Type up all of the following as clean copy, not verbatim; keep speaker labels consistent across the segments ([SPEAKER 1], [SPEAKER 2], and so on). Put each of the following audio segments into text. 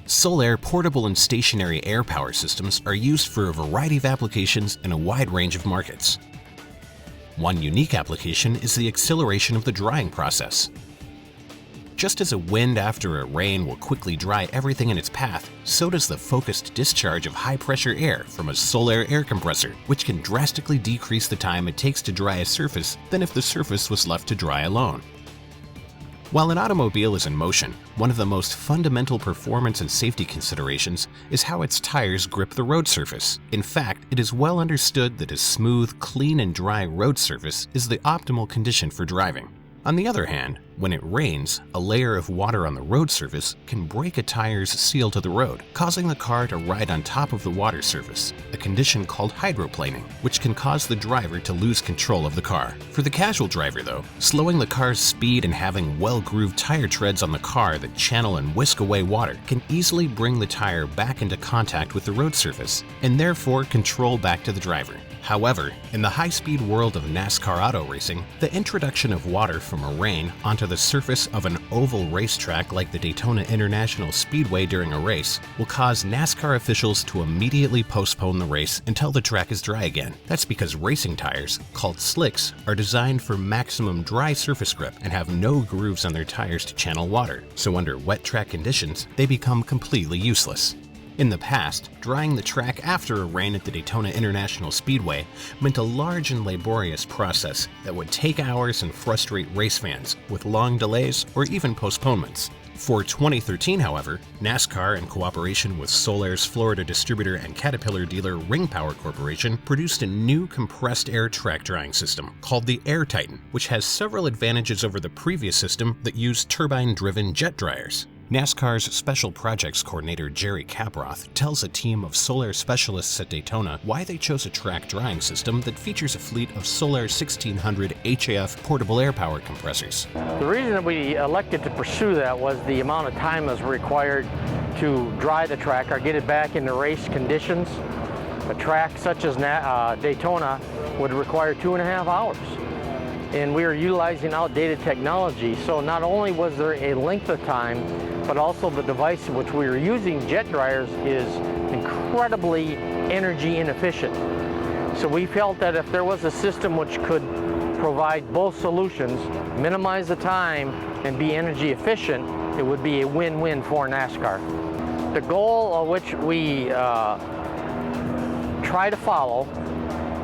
[SPEAKER 1] Sullair portable and stationary air power systems are used for a variety of applications in a wide range of markets. One unique application is the acceleration of the drying process. Just as a wind after a rain will quickly dry everything in its path, so does the focused discharge of high-pressure air from a Sullair air compressor, which can drastically decrease the time it takes to dry a surface than if the surface was left to dry alone. While an automobile is in motion, one of the most fundamental performance and safety considerations is how its tires grip the road surface. In fact, it is well understood that a smooth, clean, and dry road surface is the optimal condition for driving. On the other hand, when it rains, a layer of water on the road surface can break a tire's seal to the road, causing the car to ride on top of the water surface, a condition called hydroplaning, which can cause the driver to lose control of the car. For the casual driver, though, slowing the car's speed and having well-grooved tire treads on the car that channel and whisk away water can easily bring the tire back into contact with the road surface, and therefore control back to the driver. However, in the high-speed world of NASCAR auto racing, the introduction of water from a rain onto the surface of an oval racetrack like the Daytona International Speedway during a race will cause NASCAR officials to immediately postpone the race until the track is dry again. That's because racing tires, called slicks, are designed for maximum dry surface grip and have no grooves on their tires to channel water, so under wet track conditions, they become completely useless. In the past, drying the track after a rain at the Daytona International Speedway meant a large and laborious process that would take hours and frustrate race fans with long delays or even postponements. For 2013, however, NASCAR, in cooperation with Sullair's Florida distributor and Caterpillar dealer Ring Power Corporation, produced a new compressed air track drying system called the Air Titan, which has several advantages over the previous system that used turbine-driven jet dryers. NASCAR's Special Projects Coordinator Jerry Caproth tells a team of Sullair specialists at Daytona why they chose a track drying system that features a fleet of Sullair 1600 HAF portable air power compressors.
[SPEAKER 2] The reason that we elected to pursue that was the amount of time that's required to dry the track or get it back into race conditions. A track such as Daytona would require 2.5 hours. And we are utilizing outdated technology, so not only was there a length of time, but also the device in which we were using, jet dryers, is incredibly energy inefficient. So we felt that if there was a system which could provide both solutions, minimize the time and be energy efficient, it would be a win-win for NASCAR. The goal of which we try to follow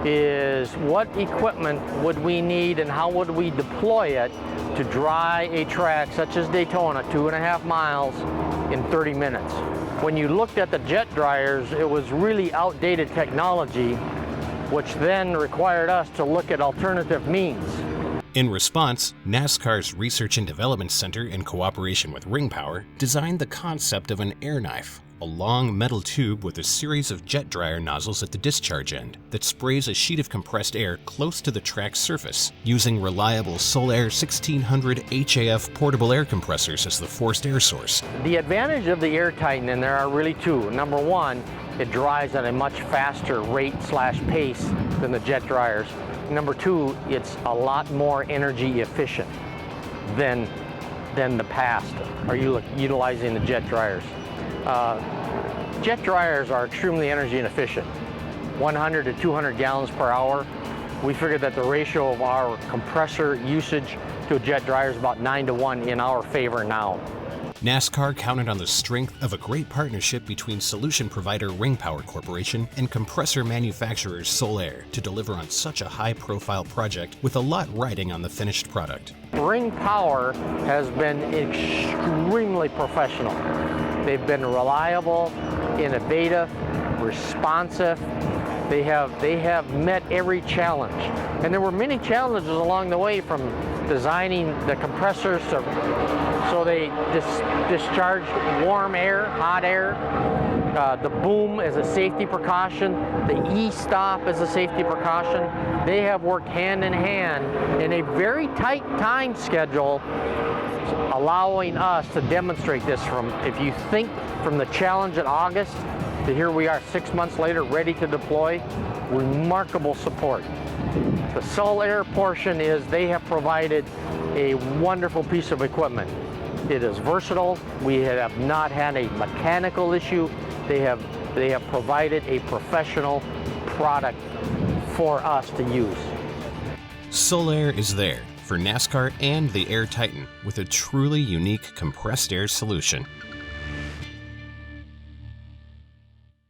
[SPEAKER 2] is what equipment would we need and how would we deploy it to dry a track such as Daytona, 2.5 miles, in 30 minutes. When you looked at the jet dryers, it was really outdated technology, which then required us to look at alternative means.
[SPEAKER 1] In response, NASCAR's Research and Development Center, in cooperation with Ring Power, designed the concept of an air knife, a long metal tube with a series of jet dryer nozzles at the discharge end that sprays a sheet of compressed air close to the track's surface, using reliable Sullair 1600 HAF portable air compressors as the forced air source.
[SPEAKER 2] The advantage of the Air Titan, and there are really two. Number one, it dries at a much faster rate/pace than the jet dryers. Number two, it's a lot more energy efficient than the past, are you utilizing the jet dryers. Jet dryers are extremely energy inefficient, 100 to 200 gallons per hour. We figured that the ratio of our compressor usage to a jet dryer is about 9-to-1 in our favor now.
[SPEAKER 1] NASCAR counted on the strength of a great partnership between solution provider Ring Power Corporation and compressor manufacturer Sullair to deliver on such a high-profile project with a lot riding on the finished product.
[SPEAKER 2] Ring Power has been extremely professional. They've been reliable, innovative, responsive. They have met every challenge. And there were many challenges along the way, from designing the compressors so they discharged warm air, hot air, the boom as a safety precaution, the E-stop as a safety precaution. They have worked hand in hand in a very tight time schedule, allowing us to demonstrate this if you think from the challenge in August to here we are 6 months later ready to deploy, remarkable support. The Sullair portion is they have provided a wonderful piece of equipment. It is versatile. We have not had a mechanical issue. They have provided a professional product for us to use.
[SPEAKER 1] Sullair is there for NASCAR and the Air Titan with a truly unique compressed air solution.